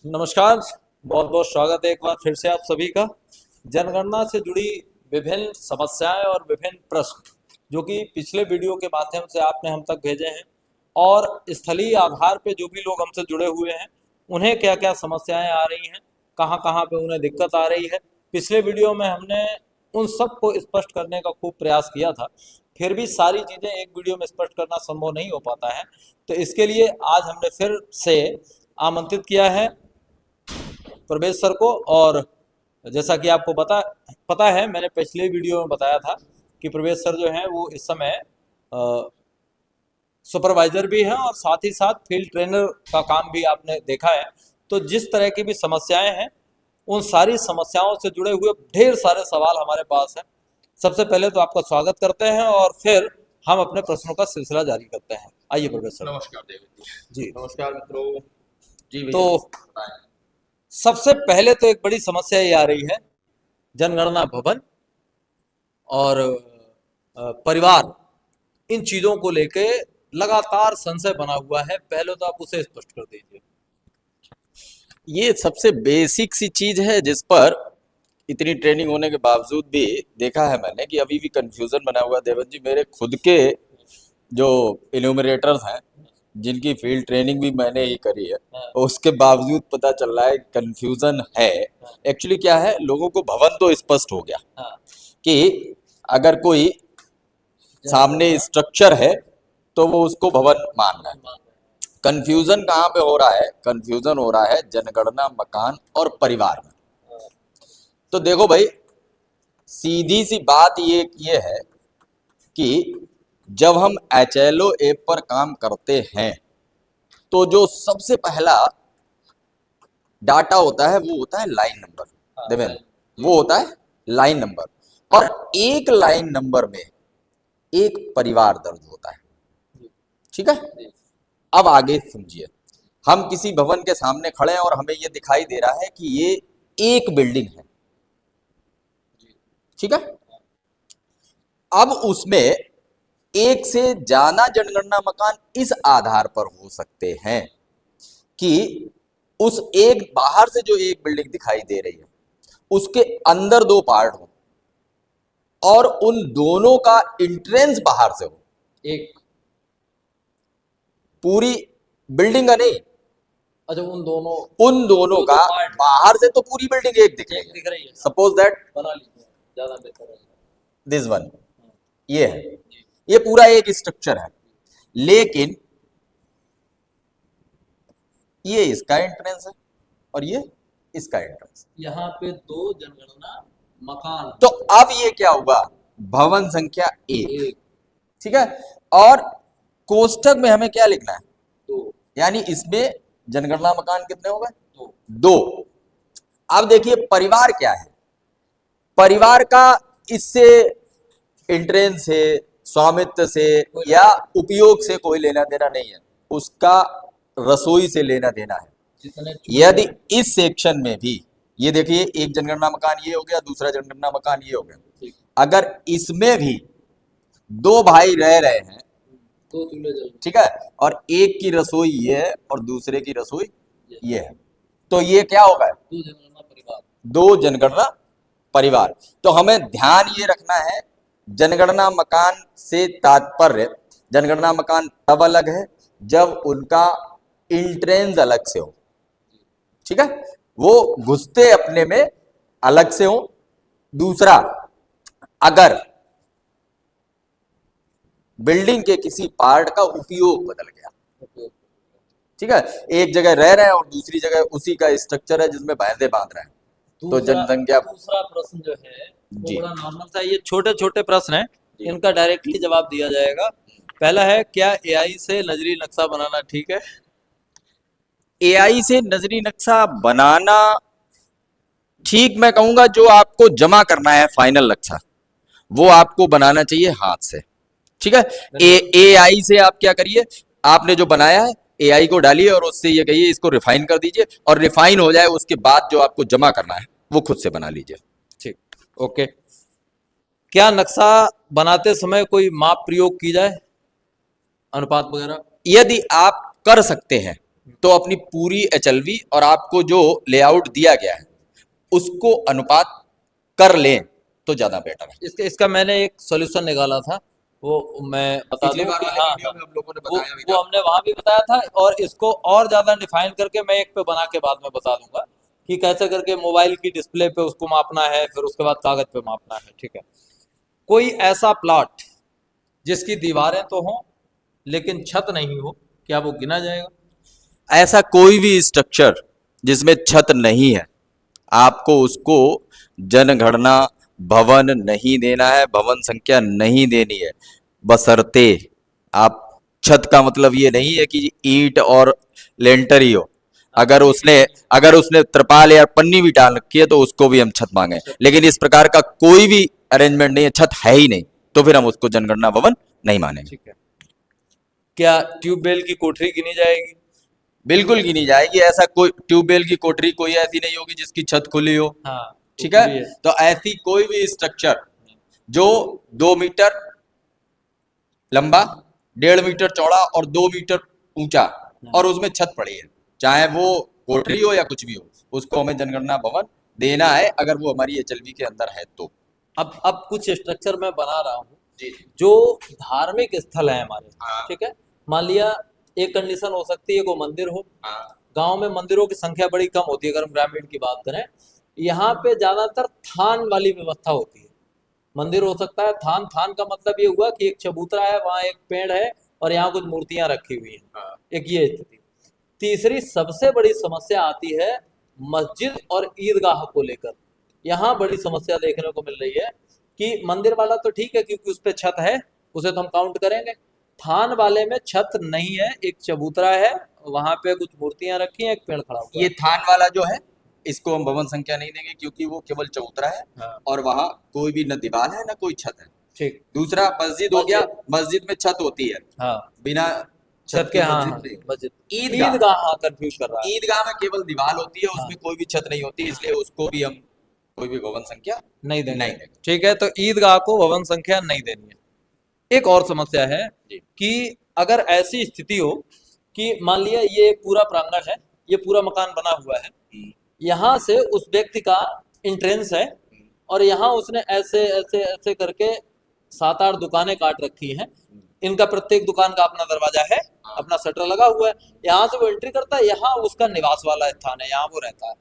नमस्कार। बहुत बहुत स्वागत है एक बार फिर से आप सभी का। जनगणना से जुड़ी विभिन्न समस्याएं और विभिन्न प्रश्न जो कि पिछले वीडियो के माध्यम से आपने हम तक भेजे हैं और स्थलीय आधार पे जो भी लोग हमसे जुड़े हुए हैं उन्हें क्या क्या समस्याएं आ रही हैं, कहाँ कहाँ पे उन्हें दिक्कत आ रही है। पिछले वीडियो में हमने उन सब को स्पष्ट करने का खूब प्रयास किया था, फिर भी सारी चीज़ें एक वीडियो में स्पष्ट करना संभव नहीं हो पाता है। तो इसके लिए आज हमने फिर से आमंत्रित किया है प्रवेश सर को। और जैसा कि आपको पता है, मैंने पिछले वीडियो में बताया था कि प्रवेश सर जो हैं वो इस समय सुपरवाइजर भी हैं और साथ ही साथ फील्ड ट्रेनर का काम भी आपने देखा है। तो जिस तरह की भी समस्याएं हैं उन सारी समस्याओं से जुड़े हुए ढेर सारे सवाल हमारे पास हैं। सबसे पहले तो आपका स्वागत करते हैं और फिर हम अपने प्रश्नों का सिलसिला जारी करते हैं। आइए प्रवेश सर। नमस्कार देवेंद्र जी। नमस्कार मित्रों जी। तो सबसे पहले तो एक बड़ी समस्या ये आ रही है, जनगणना भवन और परिवार, इन चीजों को लेके लगातार संशय बना हुआ है। पहले तो आप उसे स्पष्ट कर दीजिए। ये सबसे बेसिक सी चीज है जिस पर इतनी ट्रेनिंग होने के बावजूद भी देखा है मैंने कि अभी भी कंफ्यूजन बना हुआ है। देवेंद्र जी, मेरे खुद के जो इन्यूमरेटर्स हैं जिनकी फील्ड ट्रेनिंग भी मैंने ही करी है, उसके बावजूद पता चल रहा है कंफ्यूजन है। एक्चुअली क्या है, लोगों को भवन तो स्पष्ट हो गया कि अगर कोई सामने स्ट्रक्चर है तो वो उसको भवन मान रहा है। कंफ्यूजन कहाँ पे हो रहा है? कंफ्यूजन हो रहा है जनगणना मकान और परिवार में। तो देखो भाई, सीधी सी बात ये है कि जब हम HLO ऐप पर काम करते हैं तो जो सबसे पहला डाटा होता है वो होता है लाइन नंबर। देवेंद्र, वो होता है लाइन नंबर, और एक लाइन नंबर में एक परिवार दर्ज होता है। ठीक है, अब आगे समझिए। हम किसी भवन के सामने खड़े हैं और हमें ये दिखाई दे रहा है कि ये एक बिल्डिंग है। ठीक है, अब उसमें एक से ज्यादा जनगणना मकान इस आधार पर हो सकते हैं कि उस एक बाहर से जो एक बिल्डिंग दिखाई दे रही है उसके अंदर दो पार्ट हो और उन दोनों का एंट्रेंस बाहर से हो। एक पूरी बिल्डिंग का नहीं, अच्छा, उन दोनों का बाहर से तो पूरी बिल्डिंग एक दिख रही है। सपोज दैट बना लीजिए, ज्यादा बेहतर है। दिस वन, ये है, ये पूरा एक स्ट्रक्चर है, लेकिन ये इसका एंट्रेंस है और ये इसका एंट्रेंस। यहाँ पे दो जनगणना मकान, तो अब ये क्या हुआ? भवन संख्या एक। ठीक है, और कोष्ठक में हमें क्या लिखना है? दो। यानी इसमें जनगणना मकान कितने हो गए? दो। अब देखिए परिवार क्या है। परिवार का इससे एंट्रेंस से, स्वामित्व से या उपयोग से कोई लेना देना नहीं है, उसका रसोई से लेना देना है। यदि इस सेक्शन में भी ये देखिए, एक जनगणना मकान ये हो गया, दूसरा जनगणना मकान ये हो गया, अगर इसमें भी दो भाई रह रहे हैं, ठीक है, और एक की रसोई ये है और दूसरे की रसोई ये है, तो ये क्या होगा? दो जनगणना परिवार। तो हमें ध्यान ये रखना है, जनगणना मकान से तात्पर्य, जनगणना मकान तब अलग है जब उनका इंट्रेंस अलग से हो। ठीक है, वो घुसते अपने में अलग से हो। दूसरा, अगर बिल्डिंग के किसी पार्ट का उपयोग बदल गया, ठीक है, एक जगह रह रहे हैं और दूसरी जगह उसी का स्ट्रक्चर है जिसमें भैंसे बांध रहे हैं, तो जनसंख्या। दूसरा प्रश्न जो है वो बड़ा नॉर्मल सा, ये छोटे छोटे प्रश्न हैं, इनका डायरेक्टली जवाब दिया जाएगा। पहला है, क्या AI से नजरी नक्शा बनाना ठीक है? AI से नजरी नक्शा बनाना ठीक, मैं कहूंगा जो आपको जमा करना है फाइनल नक्शा वो आपको बनाना चाहिए हाथ से। ठीक है, AI से आप क्या करिए, आपने जो बनाया है AI को डालिए और उससे ये कहिए इसको रिफाइन कर दीजिए, और रिफाइन हो जाए उसके बाद जो आपको जमा करना है वो खुद से बना लीजिए। ठीक, ओके। क्या नक्शा बनाते समय कोई माप प्रयोग की जाए, अनुपात वगैरह? यदि आप कर सकते हैं तो अपनी पूरी एचएलवी और आपको जो लेआउट दिया गया है उसको अनुपात कर लें तो ज्यादा बेटर है। इसका मैंने एक सॉल्यूशन निकाला था, वो मैं बता पिछली दूं बार कि वाले हाँ वीडियो हाँ, में हम लोगों ने वो बताया भी वो था। हमने वहां भी बताया था, और इसको और ज्यादा डिफाइन करके मैं एक पे बना के बाद में बता दूंगा कि कैसे करके मोबाइल की डिस्प्ले पे उसको मापना है, फिर उसके बाद कागज पे मापना है। ठीक है, कोई ऐसा प्लॉट जिसकी दीवारें तो हों लेकिन छत नहीं हो, क्या वो गिना जाएगा? ऐसा कोई भी स्ट्रक्चर जिसमें छत नहीं है, आपको उसको जनगणना भवन नहीं देना है, भवन संख्या नहीं देनी है, बशर्ते आप, छत का मतलब ये नहीं है कि ईंट और लेंटर ही हो। अगर उसने त्रिपाल या पन्नी भी डाल रखी है तो उसको भी हम छत मांगे, लेकिन इस प्रकार का कोई भी अरेंजमेंट नहीं है, छत है ही नहीं, तो फिर हम उसको जनगणना भवन नहीं मानेंगे। ठीक है, क्या ट्यूबवेल की कोठरी गिनी जाएगी? बिल्कुल गिनी जाएगी। ऐसा कोई ट्यूबवेल की कोठरी कोई ऐसी नहीं होगी जिसकी छत खुली हो। हाँ, ठीक है, खुली है। तो ऐसी कोई भी स्ट्रक्चर जो 2 मीटर लंबा, 1.5 मीटर चौड़ा और 2 मीटर ऊंचा और उसमें छत पड़ी है, चाहे वो कोठरी हो या कुछ भी हो, उसको हमें जनगणना भवन देना है, अगर वो हमारी एचएलवी के अंदर है तो। अब कुछ स्ट्रक्चर मैं बना रहा हूँ जी। जो धार्मिक स्थल है हमारे। हाँ। ठीक है, मान लिया एक कंडीशन हो सकती है, को मंदिर हो। हाँ। गांव में मंदिरों की संख्या बड़ी कम होती है, अगर हम ग्रामीण की बात करें। यहाँ पे ज्यादातर थान वाली व्यवस्था होती है। मंदिर हो सकता है, थान, थान का मतलब ये हुआ कि एक चबूतरा है, वहाँ एक पेड़ है और यहाँ कुछ मूर्तियां रखी हुई हैं। हाँ। एक ये स्थिति। तीसरी सबसे बड़ी समस्या आती है मस्जिद और ईदगाह को लेकर। यहाँ बड़ी समस्या देखने को मिल रही है कि मंदिर वाला तो ठीक है क्योंकि उस पर छत है, उसे तो हम काउंट करेंगे। थान वाले में छत नहीं है, एक चबूतरा है, वहां पे कुछ मूर्तियां रखी हैं, एक पेड़ खड़ा हुआ ये है। थान वाला जो है, इसको हम भवन संख्या नहीं देंगे क्योंकि वो केवल चबूतरा है हाँ, और वहां कोई भी न दीवार है न कोई छत है। ठीक। दूसरा मस्जिद हो गया, मस्जिद, मस्जिद में छत होती है, हाँ, बिना छत छत के, के हाँ मस्जिद हाँ, नहीं। मस्जिद। ईदगाह, ईदगाह, हाँ, कंफ्यूज कर रहा है। ईदगाह में केवल दीवार होती है, हाँ, उसमें कोई भी छत नहीं होती, इसलिए उसको भी हम कोई भी भवन संख्या नहीं देंगे। नहीं देंगे। ठीक है, तो ईदगाह को भवन संख्या नहीं देनी है। एक और समस्या है जी। कि अगर ऐसी स्थिति हो कि मान लिया ये पूरा प्रांगण है, ये पूरा मकान बना हुआ है, यहाँ से उस व्यक्ति का इंट्रेंस है और यहाँ उसने ऐसे ऐसे ऐसे करके 7-8 दुकानें काट रखी हैं। इनका प्रत्येक दुकान का अपना दरवाजा है, अपना शटर लगा हुआ है, यहाँ से वो एंट्री करता है, यहाँ उसका निवास वाला स्थान है, यहाँ वो रहता है।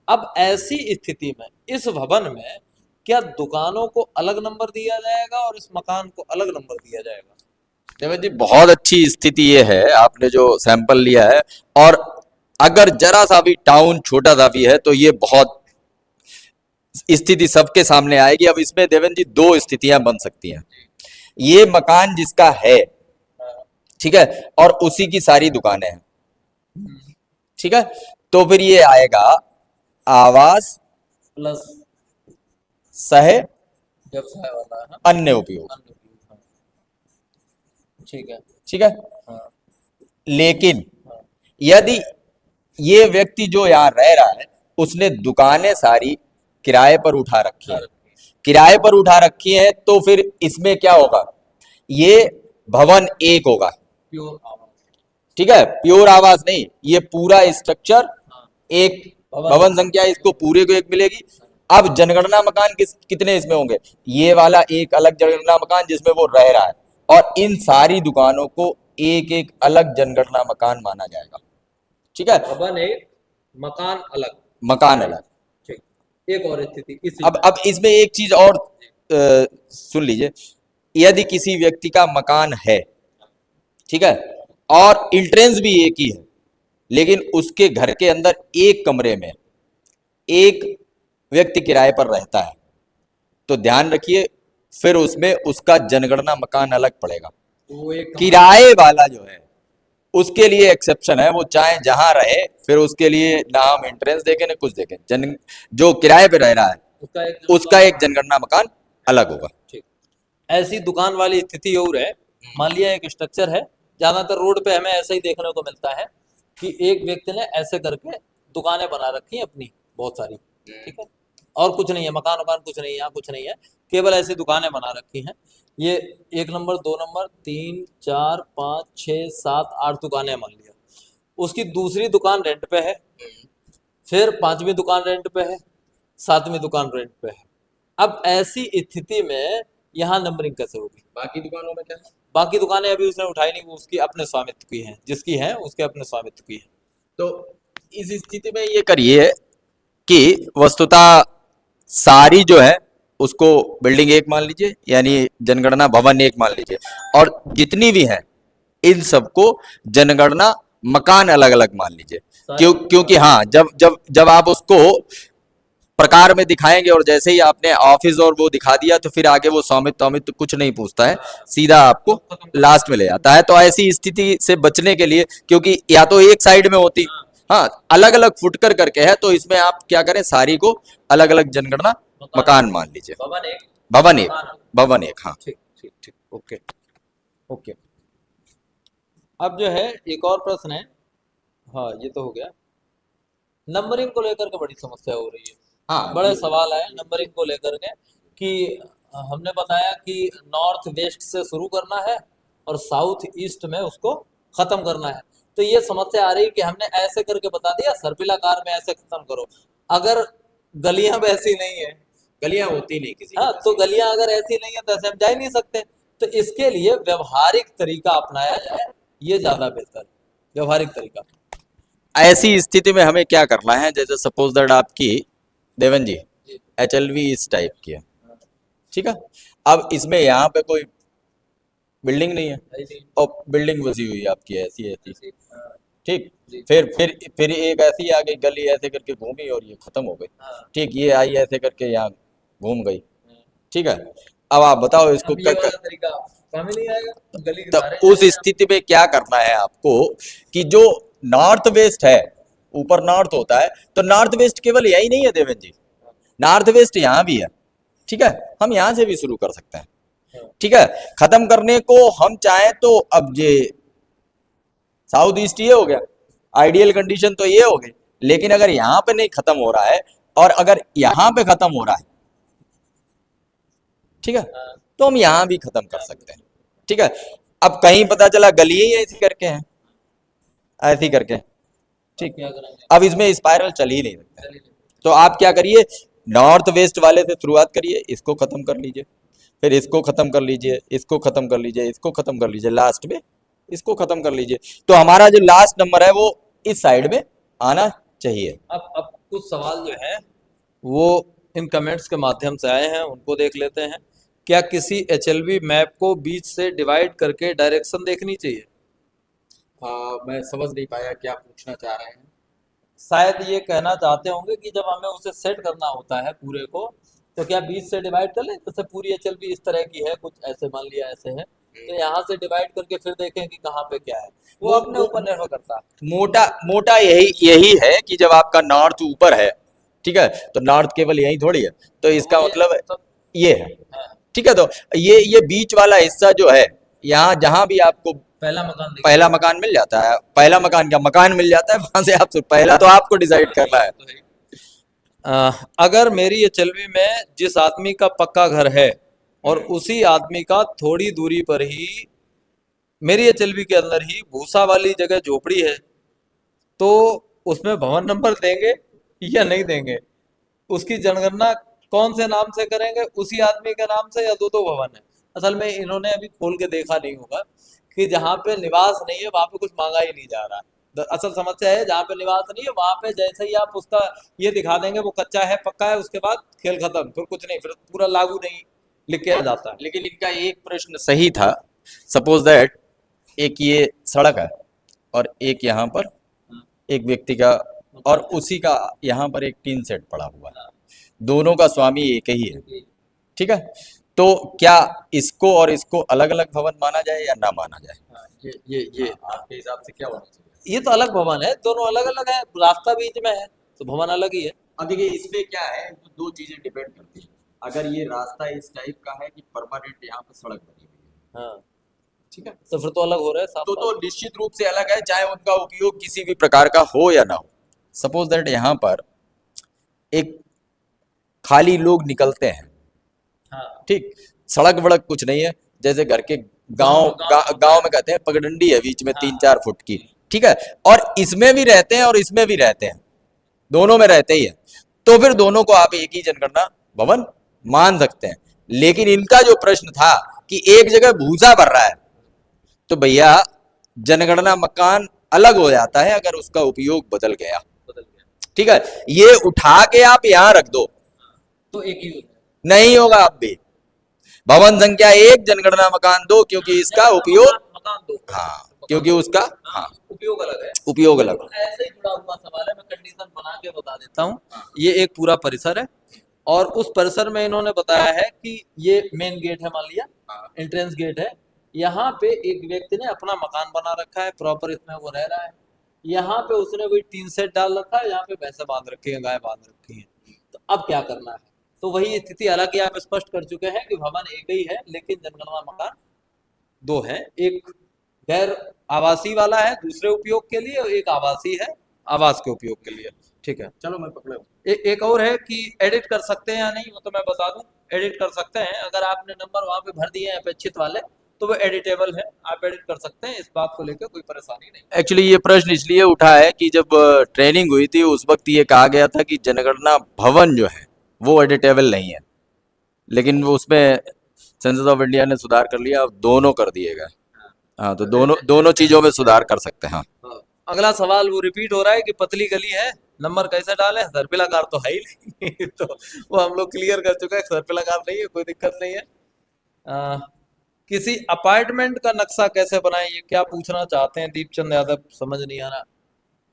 अब ऐसी स्थिति में इस भवन में क्या दुकानों को अलग नंबर दिया जाएगा और इस मकान को अलग नंबर दिया जाएगा? देवेंद्र जी, बहुत अच्छी स्थिति ये है, आपने जो सैंपल लिया है, और अगर जरा सा भी टाउन छोटा सा भी है तो ये बहुत स्थिति सबके सामने आएगी। अब इसमें देवेंद्र जी 2 स्थितियां बन सकती हैं। ये मकान जिसका है, ठीक है, और उसी की सारी दुकानें हैं, ठीक है, तो फिर ये आएगा आवास प्लस सह व्यवसाय वाला है, अन्य उपयोग। अन्य उपयोग, हाँ। ठीक है। ठीक है, हाँ, लेकिन हाँ, यदि ये व्यक्ति जो यहाँ रह रहा है उसने दुकानें सारी किराए पर उठा रखी है, किराए पर उठा रखी है, तो फिर इसमें क्या होगा, ये भवन एक होगा। प्योर आवास। ठीक है, प्योर आवास नहीं, ये पूरा स्ट्रक्चर हाँ, एक भवन संख्या इसको पूरे को एक मिलेगी। अब जनगणना मकान कितने इसमें होंगे, ये वाला एक अलग जनगणना मकान जिसमें वो रह रहा है, और इन सारी दुकानों को एक एक अलग जनगणना मकान माना जाएगा। ठीक है, भवन एक, मकान अलग। मकान अलग। ठीक। एक और स्थिति इसी अब इसमें एक चीज और सुन लीजिए, यदि किसी व्यक्ति का मकान है, ठीक है, और इंट्रेंस भी एक ही है, लेकिन उसके घर के अंदर एक कमरे में एक व्यक्ति किराए पर रहता है, तो ध्यान रखिए फिर उसमें उसका जनगणना मकान अलग पड़ेगा। वो एक किराए वाला जो है उसके लिए एक्सेप्शन है, वो चाहे जहां रहे, फिर उसके लिए ना हम इंट्रेंस देखें ना कुछ देखें, जो किराए पे रह रहा है उसका एक जनगणना मकान अलग होगा। ठीक। ऐसी दुकान वाली स्थिति और है, मान लिया एक स्ट्रक्चर है, ज्यादातर रोड पे हमें ऐसा ही देखने को मिलता है कि एक व्यक्ति ने ऐसे करके दुकानें बना रखी हैं अपनी बहुत सारी। ठीक है, और कुछ नहीं है, मकान वकान कुछ नहीं है, यहाँ कुछ नहीं है, केवल ऐसी दुकानें बना रखी हैं। ये 1 नंबर, 2 नंबर, 3, 4, 5, 6, 7, 8 दुकानें मान लिया। उसकी दूसरी दुकान रेंट पे है, फिर पांचवी दुकान रेंट पे है, सातवीं दुकान रेंट पे है। अब ऐसी स्थिति में यहाँ नंबरिंग कैसे होगी? बाकी दुकानों में क्या है? बाकी दुकानें अभी उसने उठाई नहीं, वो उसकी अपने स्वामित्व की हैं, जिसकी हैं उसके अपने स्वामित्व की हैं। तो इस स्थिति में ये करिए कि वस्तुतः सारी जो है उसको बिल्डिंग एक मान लीजिए, यानी जनगणना भवन एक मान लीजिए, और जितनी भी है इन सबको जनगणना मकान अलग अलग मान लीजिए। क्योंकि हाँ, जब जब जब आप उसको प्रकार में दिखाएंगे और जैसे ही आपने ऑफिस और वो दिखा दिया तो फिर आगे वो स्वामित्व कुछ नहीं पूछता है, सीधा आपको लास्ट में ले आता है। तो ऐसी स्थिति से बचने के लिए, क्योंकि या तो एक साइड में होती, हाँ अलग अलग फुटकर करके है, तो इसमें आप क्या करें, सारी को अलग अलग जनगणना मकान मान लीजिए। भवन एक, भवन एक, भवन एक, हाँ ठीक ठीक ठीक, ओके ओके। अब जो है एक और प्रश्न है, हाँ ये तो हो गया। नंबरिंग को लेकर के बड़ी समस्या हो रही है, हाँ बड़े सवाल आए नंबरिंग को लेकर के कि हमने बताया कि नॉर्थ वेस्ट से शुरू करना है और साउथ ईस्ट में उसको खत्म करना है। तो ये समस्या आ रही कि हमने ऐसे करके बता दिया सर्पिलाकार में ऐसे खत्म करो, अगर गलियां वैसी नहीं है, गलियां होती नहीं किसी हाँ तो गलियां अगर ऐसी नहीं है तो ऐसे हम जा ही नहीं सकते। तो इसके लिए व्यवहारिक तरीका अपनाया जाए, ये ज्यादा बेहतर है, व्यवहारिक तरीका। ऐसी स्थिति में हमें क्या करना है, जैसे सपोज दैट आपकी देवन जी HLV इस टाइप की है, ठीक है। अब इसमें यहाँ पे कोई बिल्डिंग नहीं है और बिल्डिंग बसी हुई है आपकी ऐसी ऐसी, ठीक। फिर एक ऐसी आ गई गली, ऐसे करके घूमी और ये खत्म हो गई, ठीक। ये आई ऐसे करके यहाँ घूम गई, ठीक है। अब आप बताओ इसको अब ये वाला तरीका काम ही नहीं आएगा, गली के तो सारे उस स्थिति में क्या करना है आपको कि जो नॉर्थ वेस्ट है, ऊपर नॉर्थ होता है, तो नॉर्थ वेस्ट केवल यही नहीं है देवेन जी, नॉर्थ वेस्ट यहाँ भी है, ठीक है। हम यहाँ से भी शुरू कर सकते हैं, ठीक है। खत्म करने को हम चाहें तो अब ये साउथ ईस्ट ये हो गया, आइडियल कंडीशन तो ये हो गई, लेकिन अगर यहाँ पे नहीं खत्म हो रहा है और अगर यहाँ पे खत्म हो रहा है, ठीक है, तो हम यहाँ भी खत्म कर सकते हैं, ठीक है। अब कहीं पता चला गली ही ऐसी करके है, ऐसी करके, ठीक। अब इसमें स्पाइरल चल ही नहीं सकता, तो आप क्या करिए, नॉर्थ वेस्ट वाले से शुरुआत करिए, इसको खत्म कर लीजिए, फिर इसको खत्म कर लीजिए, इसको खत्म कर लीजिए, इसको खत्म कर लीजिए, लास्ट में इसको खत्म कर लीजिए। तो हमारा जो लास्ट नंबर है वो इस साइड में आना चाहिए। अब कुछ सवाल जो है वो इन कमेंट्स के माध्यम से आए हैं, उनको देख लेते हैं। क्या किसी HLV मैप को बीच से डिवाइड करके डायरेक्शन देखनी चाहिए? मैं समझ नहीं पाया क्या पूछना चाह रहे हैं। शायद ये कहना चाहते होंगे कि जब हमें उसे सेट करना होता है पूरे को, तो क्या बीच से डिवाइड कर लें, जैसे पूरी HLV इस तरह की है, कुछ ऐसे मान लिया ऐसे है, तो यहाँ से डिवाइड करके फिर देखें कि कहाँ पे क्या है, वो अपने ऊपर निर्भर करता है। मोटा मोटा यही है कि जब आपका नॉर्थ ऊपर है, ठीक है, तो नॉर्थ केवल यही थोड़ी है, तो इसका मतलब ये है, ठीक है। तो ये बीच वाला हिस्सा जो है, यहाँ जहां भी आपको पहला मकान मिल जाता है, पहला मकान क्या मकान मिल जाता है, वहां से आप पहला तो आपको डिसाइड करना है। अगर मेरी HLV में जिस आदमी का पक्का घर है और उसी आदमी का थोड़ी दूरी पर ही मेरी HLV के अंदर ही भूसा वाली जगह झोपड़ी है, तो उसमें भवन नंबर देंगे या नहीं देंगे? उसकी जनगणना कौन से नाम से करेंगे, उसी आदमी के नाम से या दो दो भवन है? असल में इन्होंने अभी खोल के देखा नहीं होगा कि जहाँ पे निवास नहीं है वहां पे कुछ मांगा ही नहीं जा रहा है। असल समस्या है जहाँ पे निवास नहीं है वहां पे जैसे ही आप उसका ये दिखा देंगे वो कच्चा है पक्का है, उसके बाद खेल खत्म, फिर कुछ नहीं, फिर पूरा लागू नहीं लिख के आ जाता है। लेकिन इनका एक प्रश्न सही था, सपोज दैट एक ये सड़क है और एक यहाँ पर एक व्यक्ति का और उसी का यहाँ पर एक टीन सेट पड़ा हुआ है, दोनों का स्वामी एक ही है, ठीक है। तो क्या इसको और इसको अलग अलग भवन माना जाए या ना माना जाए? ये आपके हिसाब से क्या होना चाहिए? ये तो अलग भवन है, दोनों अलग अलग है, रास्ता बीच में है तो भवन अलग ही है। अब देखिए इसमें क्या है, तो दो चीजें डिपेंड करती है। अगर ये रास्ता इस टाइप का है कि परमानेंट यहाँ पे सड़क बनी हुई है, हाँ ठीक है, तो फिर तो अलग हो रहा है, तो निश्चित रूप से अलग है, चाहे उनका उपयोग किसी भी प्रकार का हो या ना हो। सपोज दैट यहाँ पर एक खाली लोग निकलते हैं, हाँ ठीक, सड़क वड़क कुछ नहीं है, जैसे घर के गांव में कहते हैं पगडंडी है बीच में 3-4 फुट की, ठीक है, और इसमें भी रहते हैं और इसमें भी रहते हैं, दोनों में रहते ही है, तो फिर दोनों को आप एक ही जनगणना भवन मान सकते हैं। लेकिन इनका जो प्रश्न था कि एक जगह भूसा भर रहा है, तो भैया जनगणना मकान अलग हो जाता है अगर उसका उपयोग बदल गया। ठीक है, ये उठा के आप यहां रख दो तो एक ही होता है। नहीं होगा। आप भी भवन संख्या 1 जनगणना मकान 2, क्योंकि इसका उपयोग, मकान दो, हाँ, क्योंकि उसका, हाँ, उपयोग अलग है। उपयोग अलग है। ऐसे ही जुड़ा हुआ सवाल है, मैं कंडीशन बना के बता देता हूँ। ये एक पूरा परिसर है और उस परिसर में इन्होंने बताया है कि ये मेन गेट है, मान लिया एंट्रेंस गेट है। यहाँ पे एक व्यक्ति ने अपना मकान बना रखा है, प्रॉपर इसमें वो रह रहा है। यहाँ पे उसने कोई टीन सेट डाल रखा है, यहाँ पे भैंसे बांध रखी है, गाय बांध रखी है। तो अब क्या करना है? तो वही स्थिति, हालांकि आप स्पष्ट कर चुके हैं कि भवन एक ही है लेकिन जनगणना मकान दो है। एक गैर आवासीय वाला है दूसरे उपयोग के लिए और एक आवासीय है आवास के उपयोग के लिए। ठीक है, चलो मैं पकड़े हूँ। एक और है कि एडिट कर सकते हैं या नहीं, वो तो मैं बता दूं। एडिट कर सकते हैं, अगर आपने नंबर वहां पे भर दिए हैं अपेक्षित वाले तो वो एडिटेबल है, आप एडिट कर सकते हैं, इस बात को लेकर कोई परेशानी नहीं। एक्चुअली ये प्रश्न इसलिए उठा है कि जब ट्रेनिंग हुई थी उस वक्त ये कहा गया था कि जनगणना भवन जो है वो एडिटेबल नहीं है, लेकिन वो उसमें सेंसस ऑफ इंडिया ने सुधार कर लिया, अब दोनों कर दिए गए। हाँ, तो दोनों चीजों में सुधार कर सकते हैं। हाँ, अगला सवाल वो रिपीट हो रहा है कि पतली गली है, नंबर कैसे डालें? सर्पिलाकार तो है ही नहीं तो वो हम लोग क्लियर कर चुके हैं, सर्पिलाकार नहीं है, कोई दिक्कत नहीं है। किसी अपार्टमेंट का नक्शा कैसे बनाएं, ये क्या पूछना चाहते हैं दीपचंद यादव, समझ नहीं आ रहा।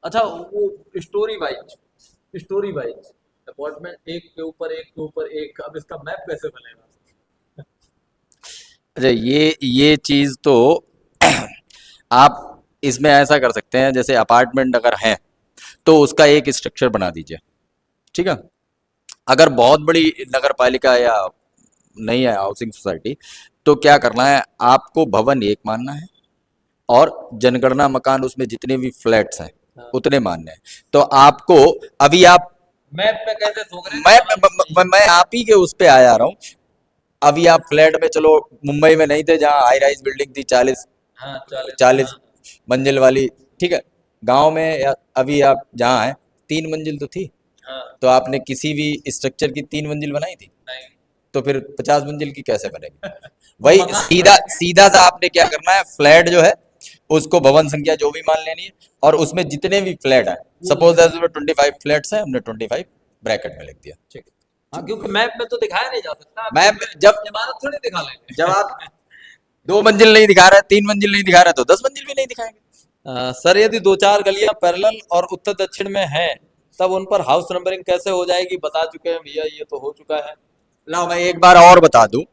अच्छा, वो स्टोरी वाइज अपार्टमेंट एक के ऊपर एक के ऊपर एक, अब इसका मैप कैसे बनेगा? अच्छा, ये चीज तो आप इसमें ऐसा कर सकते हैं, जैसे अपार्टमेंट अगर है तो उसका एक स्ट्रक्चर बना दीजिए। ठीक है, अगर बहुत बड़ी नगर पालिका या नहीं है हाउसिंग सोसाइटी, तो क्या करना है, आपको भवन एक मानना है और जनगणना मकान उसमें जितने भी फ्लैट्स हैं उतने मानने हैं। तो आपको अभी आप मैप पे कैसे सोच रहे हैं? मैं आप ही के उस पे आ जा रहा हूँ। अभी आप फ्लैट में, चलो मुंबई में नहीं थे जहाँ हाई राइज बिल्डिंग थी 40 हाँ, 40 मंजिल वाली, ठीक है, गांव में या अभी आप जहाँ हैं 3 मंजिल तो थी, हाँ, तो आपने किसी भी स्ट्रक्चर की 3 मंजिल बनाई थी? नहीं। तो फिर 50 मंजिल की कैसे बनेगी? वही सीधा सा आपने क्या करना है, फ्लैट जो है उसको भवन संख्या जो भी मान लेनी है और उसमें जितने भी फ्लैट है, सपोज 25 फ्लैट्स हैं, हमने 25 ब्रैकेट में लिख दिया। ठीक है, हाँ, क्योंकि मैप में तो दिखाया नहीं जा सकता। मैप जब इमारत थोड़ी दिखा लेंगे। जब आप 2 मंजिल नहीं दिखा रहे, 3 मंजिल नहीं दिखा रहे, तो 10 मंजिल भी नहीं दिखाएंगे। सर, यदि 2-4 गलियां पैरेलल और उत्तर दक्षिण में हैं तब उन पर हाउस नंबरिंग कैसे हो जाएगी? बता चुके हैं भैया, ये तो हो चुका है। लो मैं एक बार और बता दूं,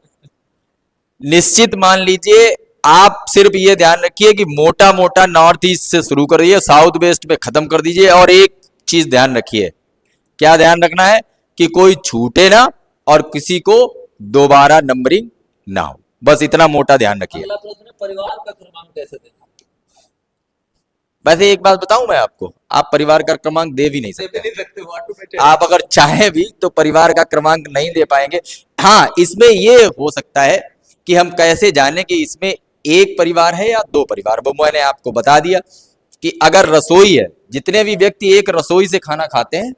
निश्चित मान लीजिए, आप सिर्फ ये ध्यान रखिए कि मोटा मोटा नॉर्थ ईस्ट से शुरू करिए, साउथ वेस्ट में खत्म कर दीजिए। और एक चीज ध्यान रखिए, क्या ध्यान रखना है कि कोई छूटे ना और किसी को दोबारा नंबरिंग ना हो, बस इतना मोटा ध्यान रखिए। अगला प्रश्न है, परिवार का क्रमांक कैसे देना? वैसे एक बात बताऊं मैं आपको, आप परिवार का क्रमांक दे भी नहीं दे भी सकते। नहीं सकते, वो ऑटोमेटेड। आप अगर चाहें भी तो परिवार का क्रमांक नहीं दे पाएंगे। हाँ, इसमें ये हो सकता है कि हम कैसे जाने कि इसमें एक परिवार है या 2 परिवार। वो मैंने आपको बता दिया कि अगर रसोई है, जितने भी व्यक्ति एक रसोई से खाना खाते हैं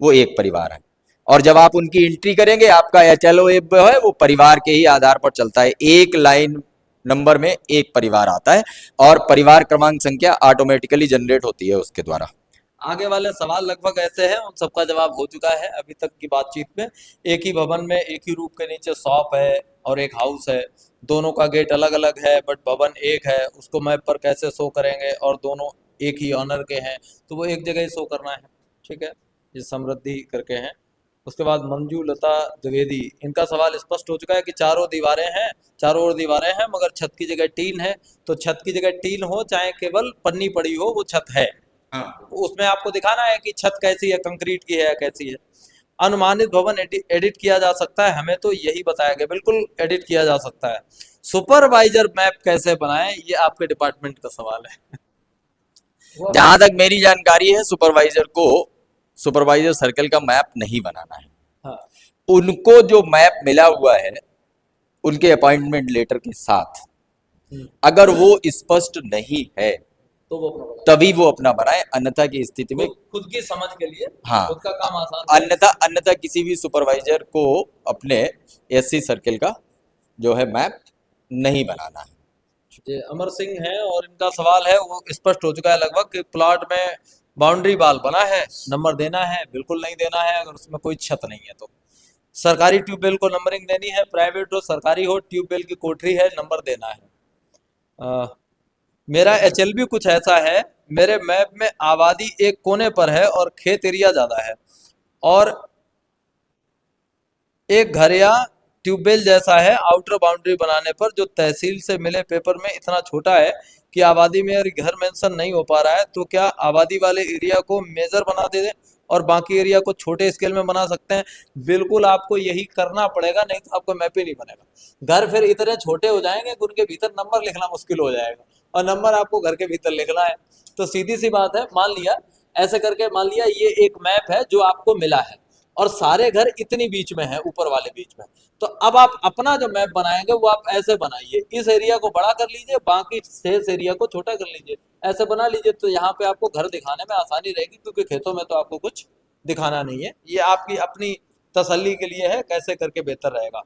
वो एक परिवार है, और जब आप उनकी एंट्री करेंगे आपका HLO है वो परिवार के ही आधार पर चलता है। एक लाइन नंबर में एक परिवार आता है और परिवार क्रमांक संख्या ऑटोमेटिकली जनरेट होती है उसके द्वारा। आगे वाले सवाल लगभग ऐसे हैं, उन सबका जवाब हो चुका है अभी तक की बातचीत में। एक ही भवन में एक ही रूफ के नीचे शॉप है और एक हाउस है, दोनों का गेट अलग अलग है बट भवन एक है, उसको मैप पर कैसे शो करेंगे? और दोनों एक ही ऑनर के हैं तो वो एक जगह ही शो करना है। ठीक है, ये समृद्धि करके हैं। उसके बाद मंजू लता द्विवेदी, इनका सवाल स्पष्ट हो चुका है कि चारों दीवारें हैं, चारों ओर दीवारें हैं मगर छत की जगह टीन है। तो छत की जगह टीन हो चाहे केवल पन्नी पड़ी हो, वो छत है। हाँ, उसमें आपको दिखाना है कि छत कैसी है, कंक्रीट की है या कैसी है। अनुमानित भवन एडिट किया जा सकता है, हमें तो यही बताया गया, बिल्कुल एडिट किया जा सकता है। सुपरवाइजर मैप कैसे बनाएं, ये आपके डिपार्टमेंट का सवाल है। जहां तक मेरी जानकारी है, सुपरवाइजर सर्कल का मैप नहीं बनाना है। हाँ, उनको जो मैप मिला हुआ है उनके अपॉइंटमेंट लेटर के साथ, अगर वो स्पष्ट नहीं है तो वो अपना बनाए। तभी वो अपना बनाए, अन्यथा की स्थिति में खुद की समझ के लिए, हाँ, खुद का काम आसान करे। अन्यथा किसी भी सुपरवाइजर को अपने एससी सर्किल का जो है मैप नहीं बनाना है। ये अमर सिंह हैं और इनका सवाल है वो स्पष्ट हो चुका है लगभग कि प्लॉट में बाउंड्री वाल बना है, नंबर देना है, बिल्कुल नहीं देना है अगर उसमें कोई छत नहीं है तो। सरकारी ट्यूबवेल को नंबरिंग देनी है, प्राइवेट हो सरकारी हो, ट्यूबवेल की कोठरी है, नंबर देना है। मेरा एचएलबी कुछ ऐसा है, मेरे मैप में आबादी एक कोने पर है और खेत एरिया ज़्यादा है, और एक घर या ट्यूबवेल जैसा है आउटर बाउंड्री बनाने पर, जो तहसील से मिले पेपर में इतना छोटा है कि आबादी में और घर मेंशन नहीं हो पा रहा है, तो क्या आबादी वाले एरिया को मेजर बना दे दें और बाकी एरिया को छोटे स्केल में बना सकते हैं? बिल्कुल आपको यही करना पड़ेगा, नहीं तो आपको मैप ही नहीं बनेगा। घर फिर इतने छोटे हो जाएंगे कि उनके भीतर नंबर लिखना मुश्किल हो जाएगा, और नंबर आपको घर के भीतर लिखना है। तो सीधी सी बात है, मान लिया ऐसे करके, मान लिया ये एक मैप है जो आपको मिला है और सारे घर इतनी बीच में है, ऊपर वाले बीच में, तो अब आप अपना जो मैप बनाएंगे वो आप ऐसे बनाइए, इस एरिया को बड़ा कर लीजिए, बाकी शेष एरिया को छोटा कर लीजिए, ऐसे बना लीजिए। तो यहाँ पे आपको घर दिखाने में आसानी रहेगी, क्योंकि खेतों में तो आपको कुछ दिखाना नहीं है। ये आपकी अपनी तसल्ली के लिए है, कैसे करके बेहतर रहेगा।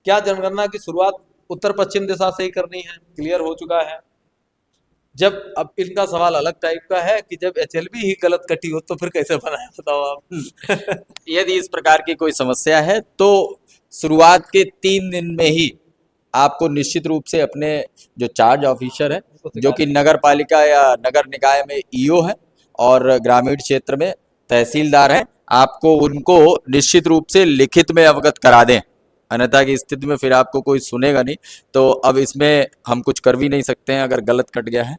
क्या जनगणना की शुरुआत उत्तर पश्चिम दिशा से ही करनी है? क्लियर हो चुका है। जब अब इनका सवाल अलग टाइप का है कि जब एचएलबी ही गलत कटी हो तो फिर कैसे बनाए, बताओ आप। यदि इस प्रकार की कोई समस्या है तो शुरुआत के 3 दिन में ही आपको निश्चित रूप से अपने जो चार्ज ऑफिसर है, जो कि नगर पालिका या नगर निकाय में ईओ है और ग्रामीण क्षेत्र में तहसीलदार है, आपको उनको निश्चित रूप से लिखित में अवगत करा दें, अन्यथा की स्थिति में फिर आपको कोई सुनेगा नहीं। तो अब इसमें हम कुछ कर भी नहीं सकते हैं अगर गलत कट गया है।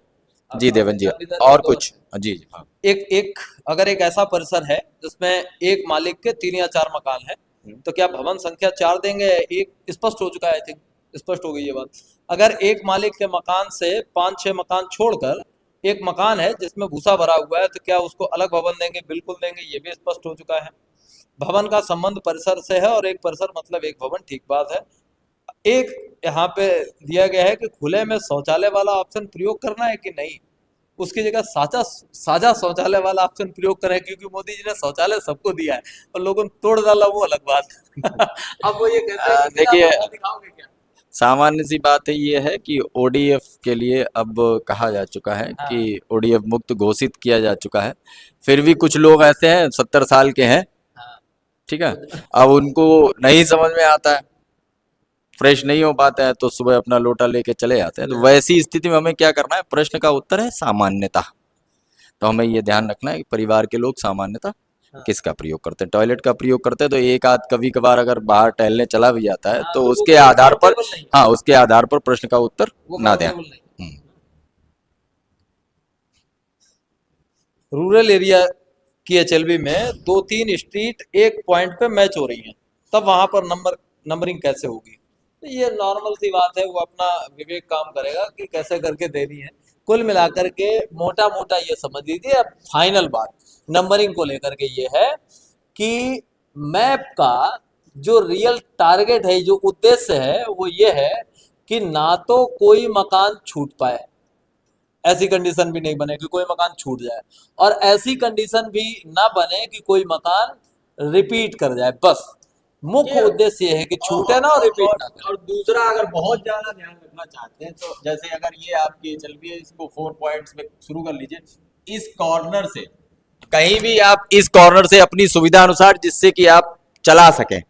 जी देवन जी, और कुछ? जी जी हाँ। एक अगर एक ऐसा परिसर है जिसमें एक मालिक के 3 या 4 मकान है, तो क्या भवन संख्या 4 देंगे? एक स्पष्ट हो चुका है, आई थिंक स्पष्ट हो गई ये बात। अगर एक मालिक के मकान से 5-6 मकान छोड़कर एक मकान है जिसमें भूसा भरा हुआ है, तो क्या उसको अलग भवन देंगे? बिल्कुल देंगे, ये भी स्पष्ट हो चुका है। भवन का संबंध परिसर से है और एक परिसर मतलब एक भवन, ठीक बात है। एक यहाँ पे दिया गया है कि खुले में शौचालय वाला ऑप्शन प्रयोग करना है कि नहीं, उसकी जगह साझा शौचालय वाला ऑप्शन प्रयोग करें, क्योंकि मोदी जी ने शौचालय सबको दिया है और लोगों ने तोड़ डाला, वो अलग बात। अब वो ये कहते हैं कि देखिए, आप दिखाओगे क्या? सामान्य सी बात है, ये है कि ओडीएफ के लिए अब कहा जा चुका है हाँ। कि ओडीएफ मुक्त घोषित किया जा चुका है। फिर भी कुछ लोग ऐसे हैं 70 साल के हैं, हाँ। ठीक है, अब उनको नहीं समझ में आता है, फ्रेश नहीं हो पाता है, तो सुबह अपना लोटा लेके चले जाते हैं। तो वैसी स्थिति में हमें क्या करना है? प्रश्न का उत्तर है सामान्यता। तो हमें ये ध्यान रखना है कि परिवार के लोग सामान्यता हाँ। किसका प्रयोग करते हैं? टॉयलेट का प्रयोग करते हैं तो एक आध कभी कभार अगर बाहर टहलने चला भी जाता है हाँ, तो तो वो उसके आधार पर, comfortable नहीं है। हाँ, उसके आधार पर प्रश्न का उत्तर वो ना दें। comfortable नहीं है। रूरल एरिया की एचएलबी में 2-3 स्ट्रीट एक पॉइंट पे मैच हो रही हैं, तब वहां पर नंबरिंग कैसे होगी? तो ये नॉर्मल सी बात है, वो अपना विवेक काम करेगा कि कैसे करके देनी है। कुल मिलाकर के मोटा मोटा ये समझ लीजिए, अब फाइनल बात नंबरिंग को लेकर के ये है कि मैप का जो रियल टारगेट है, जो उद्देश्य है, वो ये है कि ना तो कोई मकान छूट पाए, ऐसी कंडीशन भी नहीं बने कि कोई मकान छूट जाए, और ऐसी कंडीशन भी ना बने कि कोई मकान रिपीट कर जाए। बस मुख्य उद्देश्य ये है कि छूटे ना और रिपीट ना करे। और दूसरा, अगर बहुत ज्यादा ध्यान रखना चाहते हैं तो जैसे अगर ये आपकी चल रही है, इसको 4 पॉइंट्स में शुरू कर लीजिए। इस कॉर्नर से कहीं भी आप इस कॉर्नर से अपनी सुविधा अनुसार, जिससे कि आप चला सकें,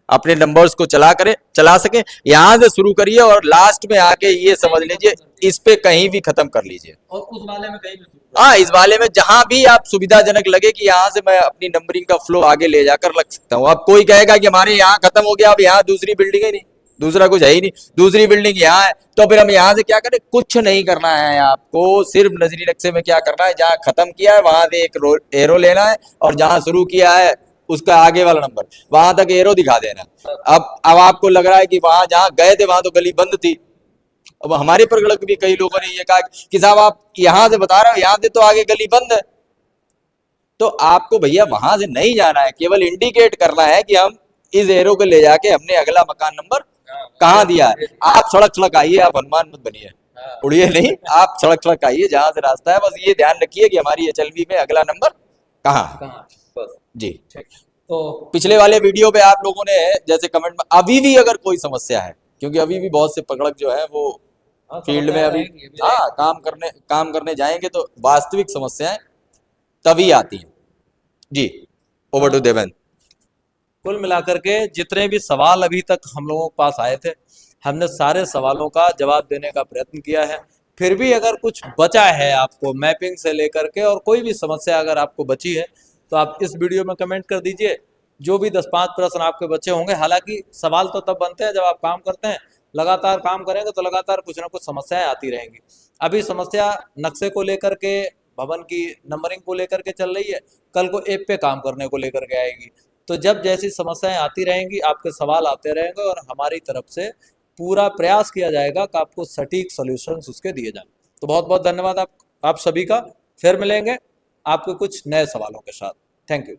अपने नंबर्स को चला सके, यहां से शुरू करिए और लास्ट में आके ये समझ लीजिए इस पे कहीं भी खत्म कर लीजिए। और उस वाले में कहीं भी हाँ, इस वाले में जहां भी आप सुविधाजनक लगे कि यहाँ से मैं अपनी नंबरिंग का फ्लो आगे ले जाकर रख सकता हूँ। अब कोई कहेगा कि हमारे यहाँ खत्म हो गया, अब यहाँ दूसरी बिल्डिंग है नहीं, दूसरा कुछ है ही नहीं, दूसरी बिल्डिंग यहाँ है, तो फिर हम यहाँ से क्या करें? कुछ नहीं करना है आपको, सिर्फ नजरी नक्शे में क्या करना है, जहाँ खत्म किया है वहां से एक एरो लेना है और जहां शुरू किया है उसका आगे वाला नंबर वहां तक एरो दिखा देना। अब आपको लग रहा है कि वहां जहां गए थे वहां तो गली बंद थी। अब हमारे प्रगणक भी कई लोगों ने ये कहा कि साहब आप यहां से बता रहे हो, यहां से तो आगे गली बंद है। तो आपको भैया वहां से नहीं जाना है, केवल इंडिकेट करना है कि हम इस एरो को ले जाके हमने अगला मकान नंबर कहाँ दिया है। आप सड़क आइए, आप हनुमान मत बनिए। हाँ। उड़िए नहीं, आप सड़क सड़क आइए जहां से रास्ता है, बस ये ध्यान रखिए कि हमारी HLV में अगला नंबर कहाँ है। कहाँ? बस। जी। ठीक। तो पिछले वाले वीडियो पे आप लोगों ने जैसे कमेंट में अभी भी अगर कोई समस्या है, क्योंकि अभी भी बहुत से पकड़क जो है वो हाँ, फील्ड में समस्याएं अभी रहेंगी, ये भी रहेंगी। काम करने जाएंगे तो वास्तविक समस्याएं तभी आती हैं। जी, ओवर टू हाँ, देवेंद्र। कुल मिलाकर के जितने भी सवाल अभी तक हम लोगों के पास आए थे, हमने सारे सवालों का जवाब देने का प्रयत्न किया है। फिर भी अगर कुछ बचा है आपको मैपिंग से लेकर के और कोई भी समस्या अगर आपको बची है, तो आप इस वीडियो में कमेंट कर दीजिए। जो भी 10-5 प्रश्न आपके बचे होंगे, हालांकि सवाल तो तब बनते हैं जब आप काम करते हैं, लगातार काम करेंगे तो लगातार कुछ ना कुछ समस्याएं आती रहेंगी। अभी समस्या नक्शे को लेकर के, भवन की नंबरिंग को लेकर के चल रही है, कल को ऐप पे काम करने को लेकर के आएगी। तो जब जैसी समस्याएं आती रहेंगी, आपके सवाल आते रहेंगे और हमारी तरफ से पूरा प्रयास किया जाएगा कि आपको सटीक सॉल्यूशंस उसके दिए जाएं। तो बहुत बहुत धन्यवाद आप सभी का। फिर मिलेंगे आपके कुछ नए सवालों के साथ। Thank you.